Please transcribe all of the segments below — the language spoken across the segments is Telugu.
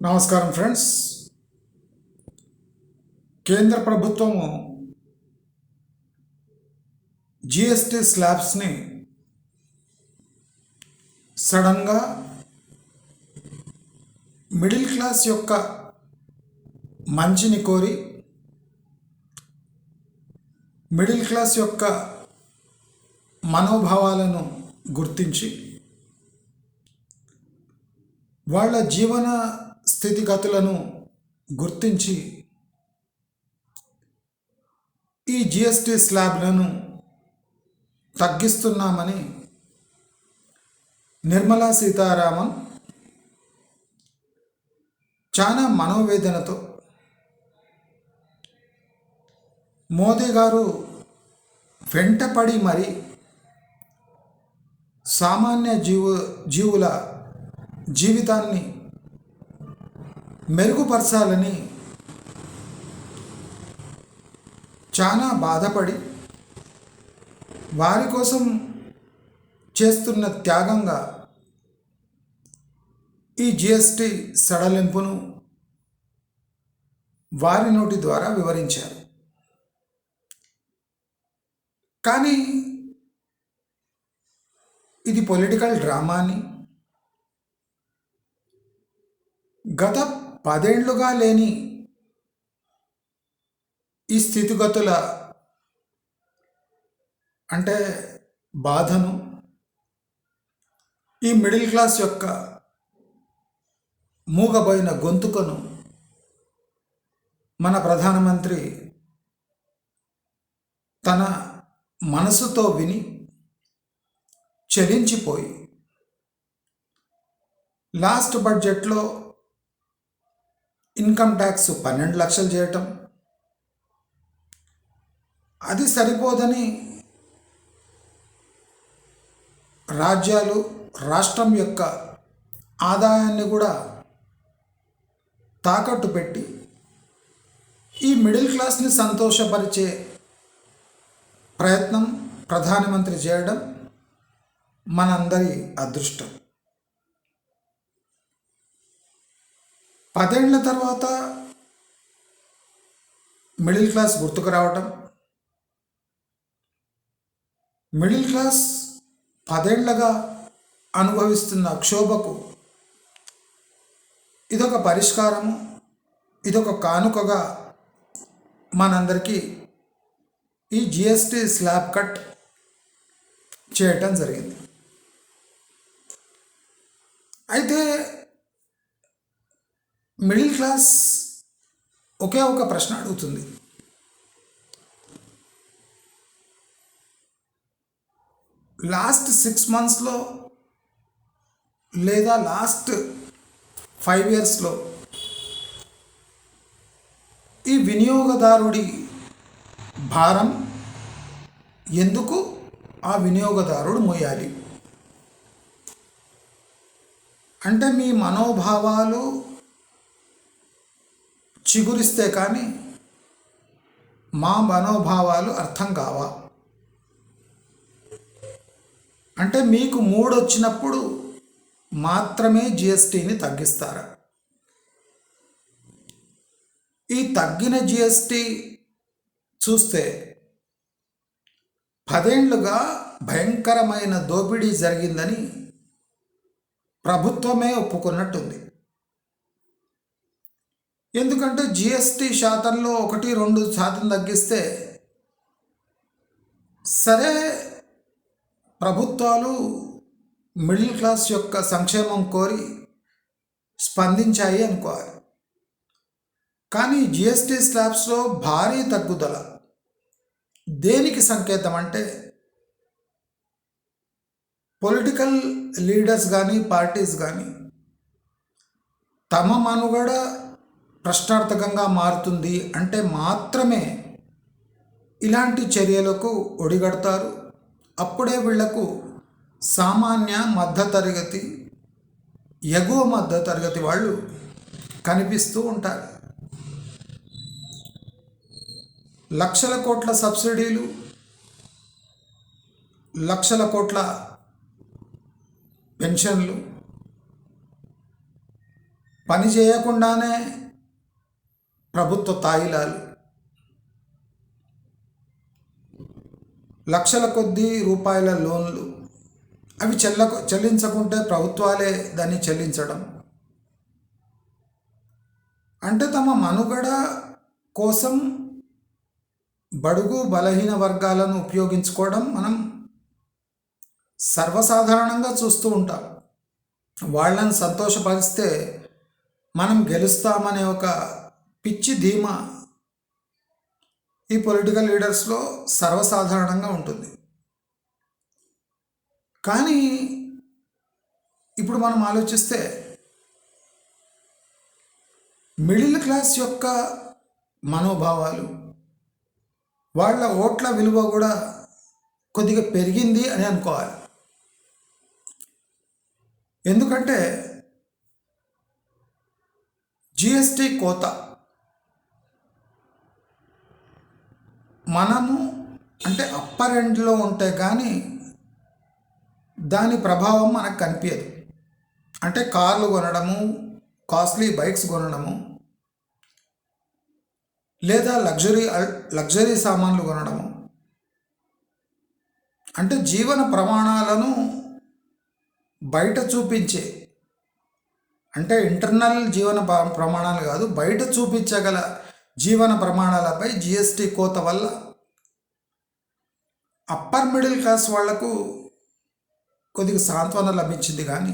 నమస్కారం ఫ్రెండ్స్. కేంద్ర ప్రభుత్వము జిఎస్టీ స్లాబ్స్ని సడన్గా మిడిల్ క్లాస్ యొక్క మంచిని కోరి, మిడిల్ క్లాస్ యొక్క మనోభావాలను గుర్తించి వాళ్ళ జీవన స్థితిగతులను గుర్తించి ఈ జిఎస్టీ స్లాబ్లను తగ్గిస్తున్నామని నిర్మలా సీతారామన్ చాలా మనోవేదనతో మోదీ గారు వెంటపడి మరి సామాన్య జీవుల జీవితాన్ని మెరుగుపరచాలని చాలా బాధపడి వారి కోసం చేస్తున్న త్యాగంగా ఈ జిఎస్టీ సడలింపును వారి నోటి ద్వారా వివరించారు. కానీ ఇది పొలిటికల్ డ్రామాని, గత 10 ఏళ్లుగా లేని ఈ స్థితిగతుల అంటే బాధను, ఈ మిడిల్ క్లాస్ యొక్క మూగబోయిన గొంతుకను మన ప్రధానమంత్రి తన మనసుతో విని చలించిపోయి లాస్ట్ బడ్జెట్లో ఇన్కమ్ ట్యాక్స్ 12 లక్షలు చేయటం, అది సరిపోదని రాష్ట్రం యొక్క ఆదాయాన్ని కూడా తాకట్టు పెట్టి ఈ మిడిల్ క్లాస్ని సంతోషపరిచే ప్రయత్నం ప్రధానమంత్రి చేయడం మనందరి అదృష్టం. 10 ఏళ్ల తర్వాత మిడిల్ క్లాస్ గుర్తుకు రావటం, మిడిల్ క్లాస్ 10 ఏళ్లుగా అనుభవిస్తున్న క్షోభకు ఇదొక పరిష్కారము, ఇదొక కానుకగా మనందరికీ ఈ జిఎస్టీ స్లాబ్ కట్ చేయటం జరిగింది. అయితే మిడిల్ క్లాస్ ఒకే ఒక ప్రశ్న అడుగుతుంది. లాస్ట్ 6 monthsలో లేదా లాస్ట్ 5 yearsలో ఈ వినియోగదారుడి భారం ఎందుకు ఆ వినియోగదారుడు మోయాలి? అంటే మీ మనోభావాలు చిగురిస్తే కానీ మా మనోభావాలు అర్థం కావా? అంటే మీకు మూడొచ్చినప్పుడు మాత్రమే జిఎస్టీని తగ్గిస్తారా? ఈ తగ్గిన జిఎస్టీ చూస్తే 10 ఏళ్లుగా భయంకరమైన దోపిడీ జరిగిందని ప్రభుత్వమే ఒప్పుకున్నట్టుంది. ఎందుకంటే జిఎస్టీ శాతంలో 1-2% తగ్గిస్తే సరే, ప్రభుత్వాలు మిడిల్ క్లాస్ యొక్క సంక్షేమం కోరి స్పందించాయి అనుకోవాలి. కానీ జిఎస్టీ స్లాబ్స్లో భారీ తగ్గుదల దేనికి సంకేతం అంటే పొలిటికల్ లీడర్స్ కానీ పార్టీస్ కానీ తమ మనుగడ ప్రశ్నార్థకంగా మారుతుంది అంటే మాత్రమే ఇలాంటి చర్యలకు ఒడిగడతారు. అప్పుడే వీళ్లకు సామాన్య మధ్యతరగతి, ఎగువ మధ్యతరగతి వాళ్ళు కనిపిస్తూ ఉంటారు. లక్షల కోట్ల సబ్సిడీలు, లక్షల కోట్ల పెన్షన్లు, పని చేయకుండానే ప్రభుత్వ తాయిలాలు, లక్షల కొద్దీ రూపాయల లోన్లు, అవి చెల్లించకుంటే ప్రభుత్వాలే దాన్ని చెల్లించడం, అంటే తమ మనుగడ కోసం బడుగు బలహీన వర్గాలను ఉపయోగించుకోవడం మనం సర్వసాధారణంగా చూస్తూ ఉంటాం. వాళ్ళని సంతోషపరిస్తే మనం గెలుస్తామనే ఒక పిచ్చి ధీమా ఈ పొలిటికల్ లీడర్స్లో సర్వసాధారణంగా ఉంటుంది. కానీ ఇప్పుడు మనం ఆలోచిస్తే మిడిల్ క్లాస్ యొక్క మనోభావాలు, వాళ్ళ ఓట్ల విలువ కూడా కొద్దిగా పెరిగింది అని అనుకోవాలి. ఎందుకంటే జిఎస్టి కోత మనము అంటే అప్పర్ ఎండ్లో ఉంటే కానీ దాని ప్రభావం మనకు కనిపించదు. అంటే కార్లు కొనడము, కాస్ట్లీ బైక్స్ కొనడము, లేదా లగ్జరీ సామాన్లు కొనడము, అంటే జీవన ప్రమాణాలను బయట చూపించే, అంటే ఇంటర్నల్ జీవన ప్రమాణాలు కాదు, బయట చూపించగల జీవన ప్రమాణాలపై జిఎస్టి కోత వల్ల అప్పర్ మిడిల్ క్లాస్ వాళ్లకు కొద్దిగా సాంత్వన లభించింది. కానీ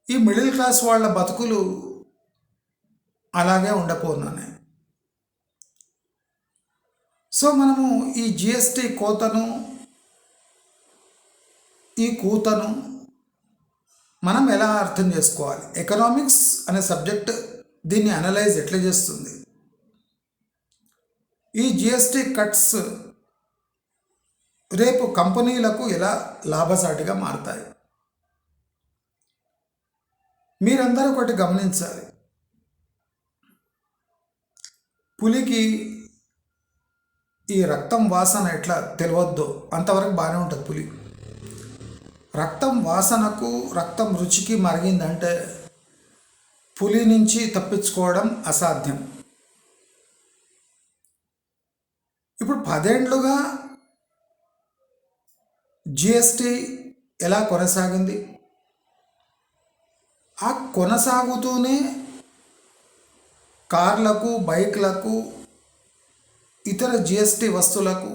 ఈ మిడిల్ క్లాస్ వాళ్ళ బతుకులు అలాగే ఉండపోతున్నాయి. సో మనము ఈ జిఎస్టి కోతను, ఈ కూతను మనం ఎలా అర్థం చేసుకోవాలి? ఎకనామిక్స్ అనే సబ్జెక్ట్ దీన్ని అనలైజ్ ఎట్లా చేస్తుంది? ఈ జిఎస్టి కట్స్ రేపు కంపెనీలకు ఎలా లాభసాటిగా మారుతాయి? మీరందరూ ఒకటి గమనించాలి. పులికి ఈ రక్తం వాసన ఎట్లా తెలియద్దో అంతవరకు బాగానే ఉంటుంది పులి. రక్తం వాసనకు, రక్తం రుచికి మరిగిందంటే పులి నుంచి తప్పించుకోవడం అసాధ్యం. ఇప్పుడు 10 ఏళ్లుగా జిఎస్టి ఎలా కొనసాగింది? ఆ కొనసాగుతూనే కార్లకు, బైక్లకు, ఇతర జిఎస్టి వస్తువులకు,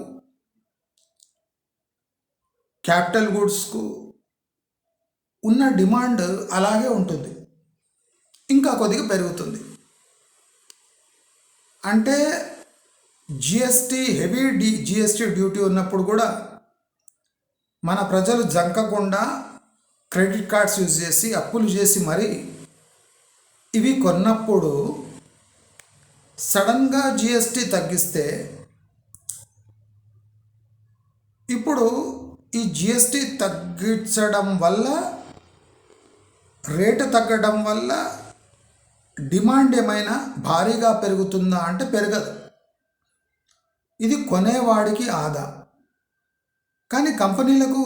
క్యాపిటల్ గూడ్స్కు ఉన్న డిమాండ్ అలాగే ఉంటుంది, ఇంకా కొద్దిగా పెరుగుతుంది. అంటే హెవీ జిఎస్టి డ్యూటీ ఉన్నప్పుడు కూడా మన ప్రజలు జంకకుండా క్రెడిట్ కార్డ్స్ యూజ్ చేసి, అప్పులు చేసి మరి ఇవి కొన్నప్పుడు సడన్గా జిఎస్టి తగ్గిస్తే, ఇప్పుడు ఈ జిఎస్టి తగ్గించడం వల్ల, రేటు తగ్గడం వల్ల డిమాండ్ ఏమైనా భారీగా పెరుగుతుందా అంటే పెరగదు. ఇది కొనేవాడికి ఆదా, కానీ కంపెనీలకు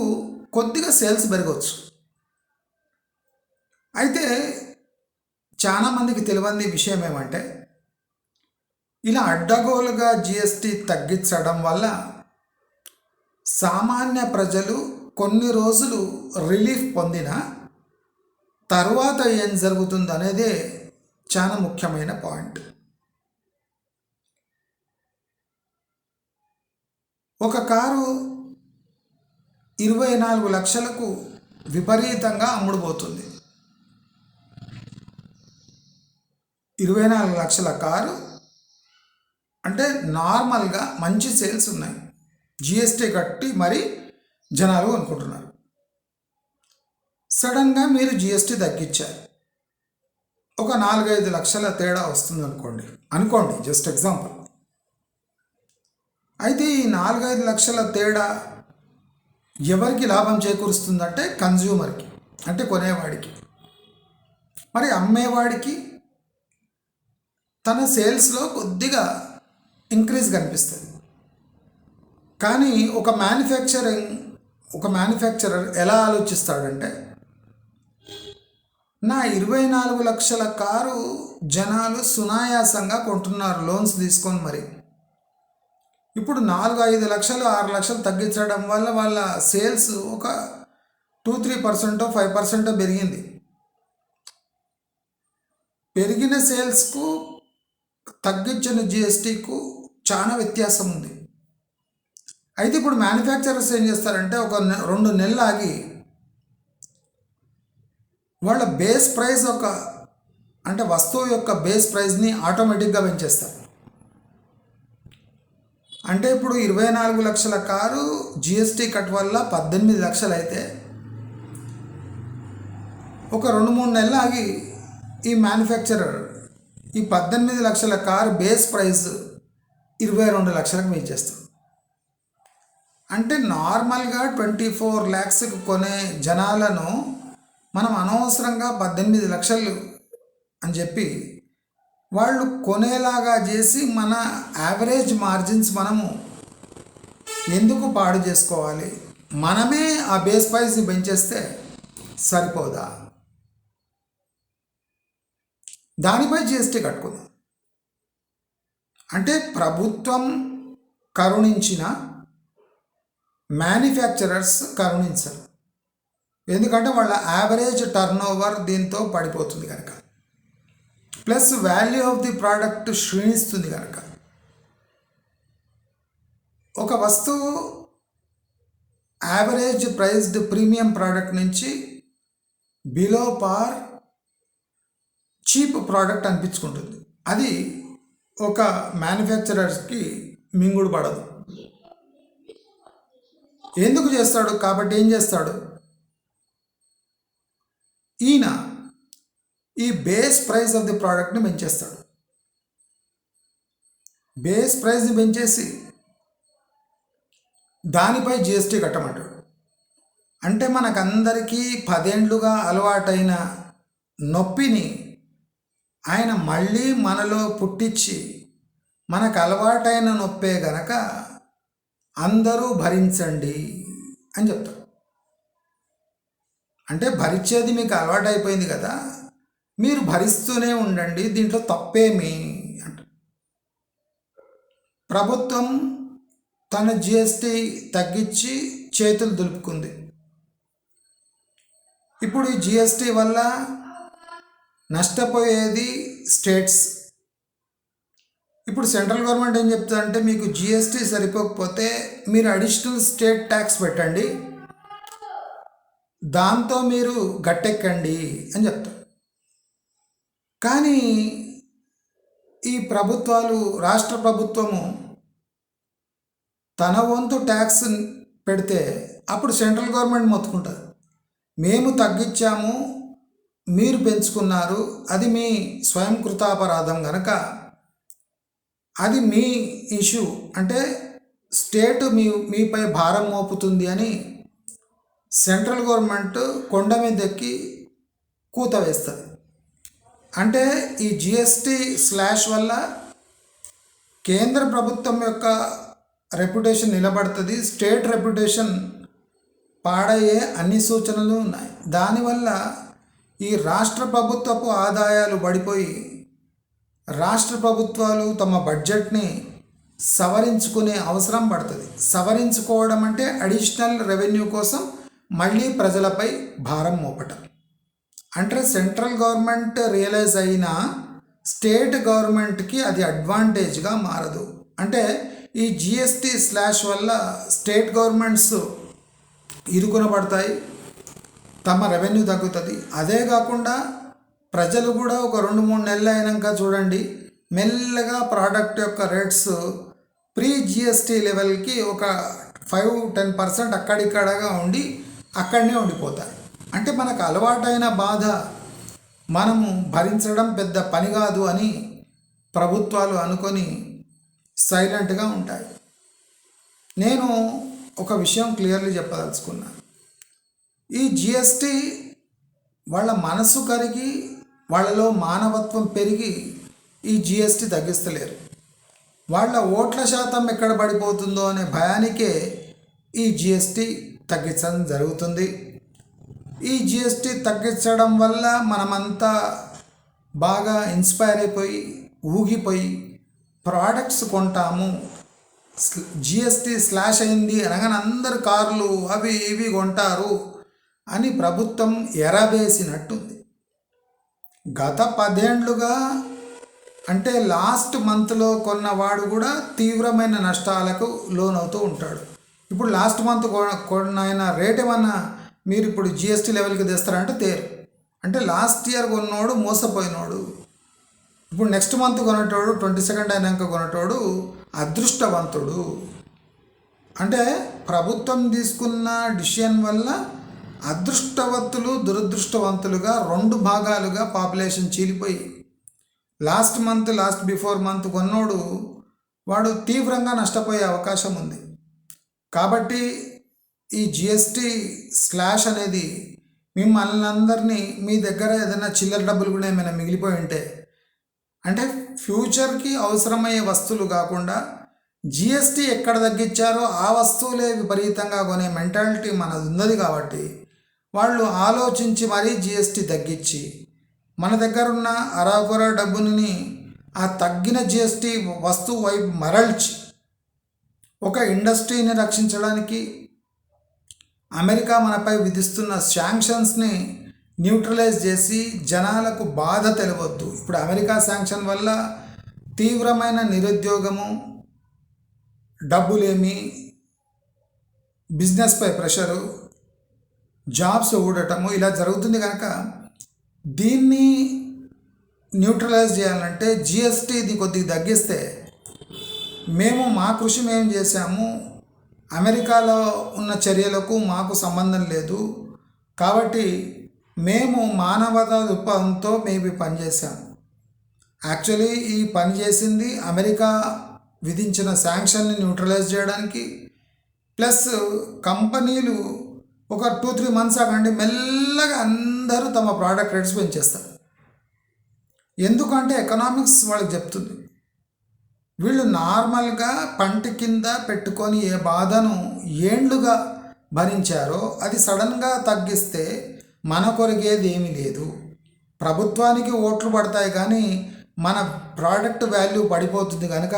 కొద్దిగా సేల్స్ పెరగవచ్చు. అయితే చాలామందికి తెలియని విషయం ఏమంటే, ఇలా అడ్డగోలుగా జిఎస్టి తగ్గించడం వల్ల సామాన్య ప్రజలు కొన్ని రోజులు రిలీఫ్ పొందిన తర్వాత ఏం జరుగుతుంది అనేదే చాలా ముఖ్యమైన పాయింట్. ఒక కారు 24 లక్షలకు విపరీతంగా అమ్ముడుపోతుంది. 24 లక్షల కారు అంటే నార్మల్గా మంచి సేల్స్ ఉన్నాయి, జిఎస్టీ కట్టి మరి జనాలు అనుకుంటున్నారు. సడన్గా మీరు జిఎస్టీ తగ్గించారు, ఒక 4-5 లక్షల తేడా వస్తుంది అనుకోండి, జస్ట్ ఎగ్జాంపుల్. అయితే ఈ 4-5 లక్షల తేడా ఎవరికి లాభం చేకూరుస్తుందంటే కన్జ్యూమర్కి, అంటే కొనేవాడికి. మరి అమ్మేవాడికి తన సేల్స్లో కొద్దిగా ఇంక్రీజ్ కనిపిస్తుంది. కానీ ఒక మ్యానుఫ్యాక్చరర్ ఎలా ఆలోచిస్తాడంటే, నా 24 లక్షల కారు జనాలు సునాయాసంగా కొంటున్నారు లోన్స్ తీసుకొని. మరి ఇప్పుడు 4-5 లక్షలు 6 లక్షలు తగ్గించడం వల్ల వాళ్ళ సేల్స్ ఒక 2-3% 5% పెరిగింది. పెరిగిన సేల్స్కు తగ్గించిన జిఎస్టీకు చాలా వ్యత్యాసం ఉంది. అయితే ఇప్పుడు మ్యానుఫ్యాక్చరర్స్ ఏం చేస్తారంటే ఒక 2 నెలలు ఆగి వాళ్ళ బేస్ ప్రైస్ అంటే వస్తువు యొక్క బేస్ ప్రైస్ని ఆటోమేటిక్గా పెంచేస్తారు. అంటే ఇప్పుడు 24 లక్షల కారు జిఎస్టీ కట్ వల్ల 18 లక్షలు అయితే ఒక 2-3 నెలలు ఆగి ఈ మ్యానుఫ్యాక్చరర్ ఈ 18 లక్షల కారు బేస్ ప్రైస్ 22 లక్షలకు పెంచేస్తాడు. అంటే నార్మల్గా 24 lakhsకి కొనే జనాలను మనం అనవసరంగా 18 లక్షలు అని చెప్పి వాళ్ళు కొనేలాగా చేసి మన యావరేజ్ మార్జిన్స్ మనము ఎందుకు పాడు చేసుకోవాలి? మనమే ఆ బేస్ ప్రైస్ని పెంచేస్తే సరిపోదా? దానిపై జిఎస్టీ కట్టుకుందాం. అంటే ప్రభుత్వం కరుణించిన మ్యానుఫ్యాక్చరర్స్ కరుణించరు. ఎందుకంటే వాళ్ళ యావరేజ్ టర్నోవర్ దీంతో పడిపోతుంది కనుక, plus value of the product క్షీణిస్తుంది కనుక. ఒక వస్తువు యావరేజ్ ప్రైస్డ్ ప్రీమియం ప్రోడక్ట్ నుంచి బిలో పార్ చీప్ ప్రోడక్ట్ అనిపించుకుంటుంది. అది ఒక మ్యానుఫ్యాక్చరర్స్కి మింగుడు పడదు. ఎందుకు చేస్తాడు? కాబట్టి ఏం చేస్తాడు ఈయన? ఈ బేస్ ప్రైస్ ఆఫ్ ది ప్రోడక్ట్ని పెంచేస్తాడు. బేస్ ప్రైస్ని పెంచేసి దానిపై జిఎస్టీ కట్టమంటాడు. అంటే మనకందరికీ 10 ఏళ్లుగా అలవాటైన నొప్పిని ఆయన మళ్ళీ మనలో పుట్టించి, మనకు అలవాటైన నొప్పే గనక అందరూ భరించండి అని చెప్తాడు. అంటే భరించేది మీకు అలవాటైపోయింది కదా, మీరు భరిస్తూనే ఉండండి, దీంట్లో తప్పేమి అంట. ప్రభుత్వం తన జిఎస్టీ తగ్గించి చేతులు దులుపుకుంది. ఇప్పుడు ఈ జిఎస్టీ వల్ల నష్టపోయేది స్టేట్స్. ఇప్పుడు సెంట్రల్ గవర్నమెంట్ ఏం చెప్తుందంటే, మీకు జిఎస్టీ సరిపోకపోతే మీరు అడిషనల్ స్టేట్ ట్యాక్స్ పెట్టండి, దాంతో మీరు గట్టెక్కండి అని చెప్తారు. కానీ ఈ ప్రభుత్వాలు, రాష్ట్ర ప్రభుత్వము తన వంతు ట్యాక్స్ పెడితే అప్పుడు సెంట్రల్ గవర్నమెంట్ మొత్తుకుంటుంది, మేము తగ్గించాము మీరు పెంచుకున్నారు, అది మీ స్వయం కృతాపరాధం కనుక అది మీ ఇష్యూ, అంటే స్టేట్ మీపై భారం మోపుతుంది అని సెంట్రల్ గవర్నమెంట్ కొండ మీద ఎక్కి కూత వేస్తుంది. అంటే ఈ జిఎస్టీ స్లాష్ వల్ల కేంద్ర ప్రభుత్వం యొక్క రెప్యుటేషన్ నిలబడుతుంది, స్టేట్ రెప్యుటేషన్ పాడయ్యే అన్ని సూచనలు ఉన్నాయి. దానివల్ల ఈ రాష్ట్ర ప్రభుత్వపు ఆదాయాలు పడిపోయి రాష్ట్ర ప్రభుత్వాలు తమ బడ్జెట్ని సవరించుకునే అవసరం పడుతుంది. సవరించుకోవడం అంటే అడిషనల్ రెవెన్యూ కోసం మళ్ళీ ప్రజలపై భారం మోపటం. అంటే సెంట్రల్ గవర్నమెంట్ రియలైజ్ అయినా స్టేట్ గవర్నమెంట్కి అది అడ్వాంటేజ్గా మారదు. అంటే ఈ జిఎస్టీ స్లాష్ వల్ల స్టేట్ గవర్నమెంట్స్ ఇరుకున పడతాయి, తమ రెవెన్యూ తగ్గుతుంది. అదే కాకుండా ప్రజలు కూడా ఒక 2-3 నెలలు అయినాక చూడండి, మెల్లగా ప్రోడక్ట్ యొక్క రేట్స్ ప్రీ జిఎస్టీ లెవెల్కి ఒక 5-10% అక్కడిక్కడగా ఉండి అక్కడనే ఉండిపోతాయి. అంటే మనకు అలవాటైన బాధ మనము భరించడం పెద్ద పని కాదు అని ప్రభుత్వాలు అనుకొని సైలెంట్గా ఉంటాయి. నేను ఒక విషయం క్లియర్లీ చెప్పదలుచుకున్నా, ఈ జిఎస్టీ వాళ్ళ మనసు కరిగి వాళ్ళలో మానవత్వం పెరిగి ఈ జిఎస్టీ తగ్గిస్తలేరు. వాళ్ళ ఓట్ల శాతం ఎక్కడ పడిపోతుందో అనే భయానికే ఈ జిఎస్టీ తగ్గించడం జరుగుతుంది. ఈ జిఎస్టీ తగ్గించడం వల్ల మనమంతా బాగా ఇన్స్పైర్ అయిపోయి ఊగిపోయి ప్రోడక్ట్స్ కొంటాము. జిఎస్టీ స్లాష్ అయింది అనగానే అందరు కార్లు అవి ఇవి కొంటారు అని ప్రభుత్వం ఎరవేసినట్టుంది. గత 10 ఏళ్లుగా అంటే లాస్ట్ మంత్లో కొన్నవాడు కూడా తీవ్రమైన నష్టాలకు లోనవుతూ ఉంటాడు. ఇప్పుడు లాస్ట్ మంత్ కొన్న రేట్ ఏమన్నా మీరు ఇప్పుడు జిఎస్టీ లెవెల్కి తెస్తారంటే తేరు. అంటే లాస్ట్ ఇయర్ కొన్నోడు మోసపోయినోడు. ఇప్పుడు నెక్స్ట్ మంత్ కొనేటోడు 22 అయినాక కొనేటోడు అదృష్టవంతుడు. అంటే ప్రభుత్వం తీసుకున్న డిసిషన్ వల్ల అదృష్టవంతులు దురదృష్టవంతులుగా 2 భాగాలుగా పాపులేషన్ చీలిపోయి లాస్ట్ బిఫోర్ మంత్ కొన్నోడు వాడు తీవ్రంగా నష్టపోయే అవకాశం ఉంది. కాబట్టి ఈ జిఎస్టీ స్లాష్ అనేది మిమ్మల్ని అందరినీ మీ దగ్గర ఏదైనా చిల్లర డబ్బులు కూడా ఏమైనా మిగిలిపోయి ఉంటే అంటే ఫ్యూచర్కి అవసరమయ్యే వస్తువులు కాకుండా జిఎస్టీ ఎక్కడ తగ్గించారో ఆ వస్తువులే విపరీతంగా కొనే మెంటాలిటీ మనది ఉన్నది. కాబట్టి వాళ్ళు ఆలోచించి మరీ జిఎస్టీ తగ్గించి మన దగ్గర ఉన్న అరాకొర డబ్బుని ఆ తగ్గిన జిఎస్టీ వస్తువు వైపు మరల్చి ఒక ఇండస్ట్రీని రక్షించడానికి అమెరికా మనపై విధిస్తున్న శాంక్షన్స్ని న్యూట్రలైజ్ చేసి జనాలకు బాధ తెలియవద్దు. ఇప్పుడు అమెరికా శాంక్షన్ వల్ల తీవ్రమైన నిరుద్యోగము, డబ్బులేమి, బిజినెస్పై ప్రెషరు, జాబ్స్ ఊడటము ఇలా జరుగుతుంది. కనుక దీన్ని న్యూట్రలైజ్ చేయాలంటే జిఎస్టీది కొద్దిగా తగ్గిస్తే మా కృషి మేము చేశాము, అమెరికాలో ఉన్న చర్యలకు మాకు సంబంధం లేదు కాబట్టి మేము మానవతా దృక్పథంతో మేము పనిచేసాము. యాక్చువల్లీ ఈ పని చేసింది అమెరికా విధించిన శాంక్షన్ని న్యూట్రలైజ్ చేయడానికి. ప్లస్ కంపెనీలు ఒక 2-3 మంత్స్ ఆగండి మెల్లగా అందరూ తమ ప్రోడక్ట్ రేట్స్ పెంచేస్తారు. ఎందుకంటే ఎకనామిక్స్ వాళ్ళకి చెప్తుంది. వీళ్ళు నార్మల్గా పంటి కింద పెట్టుకొని ఏ బాధను ఏండ్లుగా భరించారో అది సడన్గా తగ్గిస్తే మన కొరిగేది ఏమీ లేదు. ప్రభుత్వానికి ఓట్లు పడతాయి కానీ మన ప్రోడక్ట్ వాల్యూ పడిపోతుంది. కనుక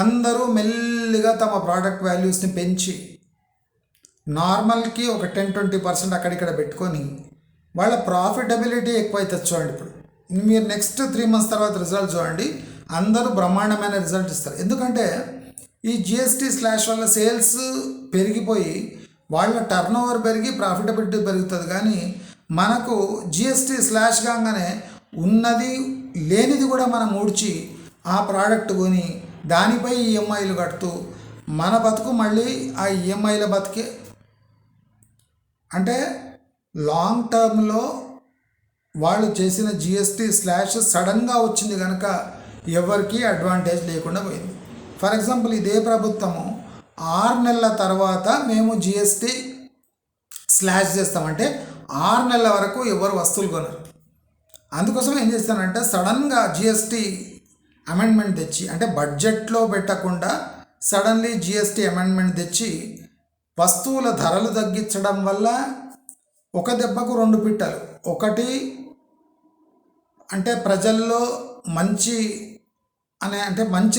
అందరూ మెల్లిగా తమ ప్రోడక్ట్ వాల్యూస్ని పెంచి నార్మల్కి ఒక 10-20% అక్కడిక్కడ పెట్టుకొని వాళ్ళ ప్రాఫిటబిలిటీ ఎక్కువైతుంది. చూడండి, ఇప్పుడు మీరు నెక్స్ట్ 3 months తర్వాత రిజల్ట్ చూడండి, అందరూ బ్రహ్మాండమైన రిజల్ట్ ఇస్తారు. ఎందుకంటే ఈ జిఎస్టీ స్లాష్ వల్ల సేల్స్ పెరిగిపోయి వాళ్ళ టర్న్ ఓవర్ పెరిగి ప్రాఫిటబిలిటీ పెరుగుతుంది. కానీ మనకు జిఎస్టీ స్లాష్ కాగానే ఉన్నది లేనిది కూడా మనం ఊడ్చి ఆ ప్రోడక్ట్ కొని దానిపై ఈఎంఐలు కడుతూ మన బతుకు మళ్ళీ ఆ ఈఎంఐల బతికే. అంటే లాంగ్ టర్మ్లో వాళ్ళు చేసిన జిఎస్టీ స్లాష్ సడన్గా వచ్చింది కనుక ఎవరికి అడ్వాంటేజ్ లేకుండా పోయింది. ఫర్ ఎగ్జాంపుల్ ఇదే ప్రభుత్వము 6 నెలల తర్వాత మేము జిఎస్టీ స్లాష్ చేస్తామంటే 6 నెలల వరకు ఎవరు వస్తువులు కొనరు. అందుకోసం ఏం చేస్తానంటే సడన్గా జిఎస్టీ అమెండ్మెంట్ తెచ్చి అంటే బడ్జెట్లో పెట్టకుండా సడన్లీ జిఎస్టీ అమెండ్మెంట్ తెచ్చి వస్తువుల ధరలు తగ్గించడం వల్ల ఒక దెబ్బకు 2 పిట్టలు. ఒకటి అంటే ప్రజల్లో మంచి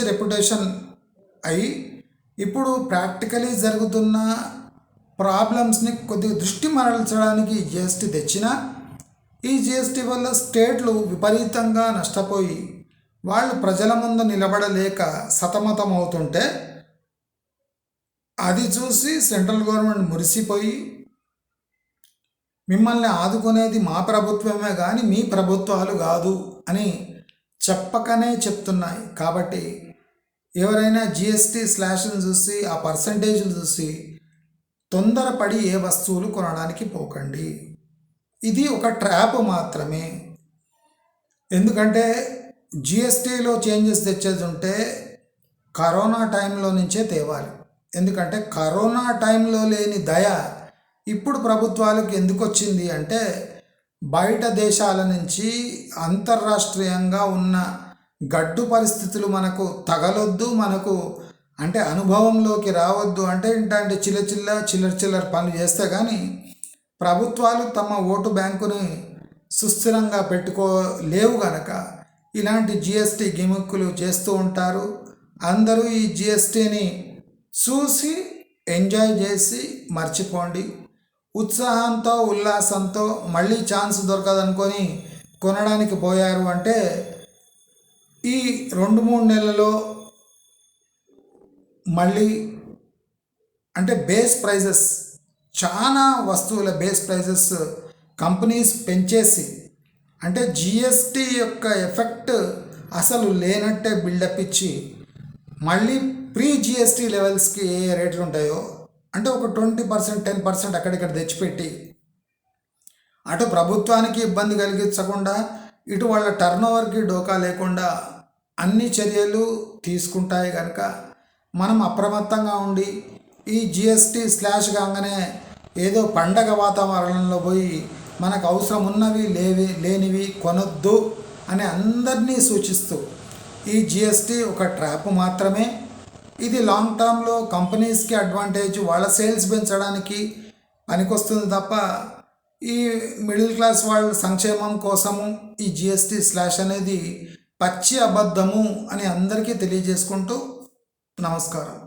రెప్యుటేషన్ అయి ఇప్పుడు ప్రాక్టికలీ జరుగుతున్న ప్రాబ్లమ్స్ని కొద్దిగా దృష్టి మరల్చడానికి జిఎస్టీ తెచ్చిన ఈ జిఎస్టీ వల్ల స్టేట్లు విపరీతంగా నష్టపోయి వాళ్ళు ప్రజల ముందు నిలబడలేక సతమతం అవుతుంటే అది చూసి సెంట్రల్ గవర్నమెంట్ మురిసిపోయి మిమ్మల్ని ఆదుకునేది మా ప్రభుత్వమే కానీ మీ ప్రభుత్వాలు కాదు అని చెప్పకనే చెప్తున్నాయి. కాబట్టి ఎవరైనా జిఎస్టీ స్లాష్ని చూసి ఆ పర్సంటేజ్లు చూసి తొందరపడి ఏ వస్తువులు కొనడానికి పోకండి. ఇది ఒక ట్రాప్ మాత్రమే. ఎందుకంటే జిఎస్టీలో చేంజెస్ తెచ్చేది ఉంటే కరోనా టైంలో నుంచే తేవాలి. ఎందుకంటే కరోనా టైంలో లేని దయ ఇప్పుడు ప్రభుత్వాలకు ఎందుకు వచ్చింది అంటే బయట దేశాల నుంచి అంతర్రాష్ట్రీయంగా ఉన్న గడ్డు పరిస్థితులు మనకు తగలొద్దు, మనకు అంటే అనుభవంలోకి రావద్దు అంటే ఏంటంటే చిల్లర పనులు చేస్తే కానీ ప్రభుత్వాలు తమ ఓటు బ్యాంకుని సుస్థిరంగా పెట్టుకోలేవు గనక ఇలాంటి జిఎస్టీ గిమిక్కులు చేస్తూ ఉంటారు. అందరూ ఈ జిఎస్టీని చూసి ఎంజాయ్ చేసి మర్చిపోండి. ఉత్సాహంతో ఉల్లాసంతో మళ్ళీ ఛాన్స్ దొరకదనుకొని కొనడానికి పోయారు అంటే ఈ 2-3 నెలల్లో మళ్ళీ అంటే బేస్ ప్రైజెస్, చాలా వస్తువుల బేస్ ప్రైజెస్ కంపెనీస్ పెంచేసి, అంటే జిఎస్టీ యొక్క ఎఫెక్ట్ అసలు లేనట్టే బిల్డప్ ఇచ్చి మళ్ళీ ప్రీ జిఎస్టీ లెవెల్స్కి ఏ రేట్లు ఉంటాయో అంటే ఒక 20%, 10% అక్కడిక్కడ తెచ్చిపెట్టి అటు ప్రభుత్వానికి ఇబ్బంది కలిగించకుండా ఇటు వాళ్ళ టర్నోవర్కి డోకా లేకుండా అన్ని చర్యలు తీసుకుంటాయి కనుక మనం అప్రమత్తంగా ఉండి ఈ జిఎస్టీ స్లాష్ కాగానే ఏదో పండగ వాతావరణంలో పోయి మనకు అవసరం ఉన్నవి లేనివి కొనొద్దు అని అందరినీ సూచిస్తూ, ఈ జిఎస్టీ ఒక ట్రాప్ మాత్రమే. ఇది లాంగ్ టర్మ్లో కంపెనీస్కి అడ్వాంటేజ్, వాళ్ళ సేల్స్ పెంచడానికి పనికొస్తుంది తప్ప ఈ మిడిల్ క్లాస్ వాళ్ళ సంక్షేమం కోసము ఈ జిఎస్టీ స్లాష్ అనేది పచ్చి అబద్ధము అని అందరికీ తెలియజేసుకుంటూ నమస్కారం.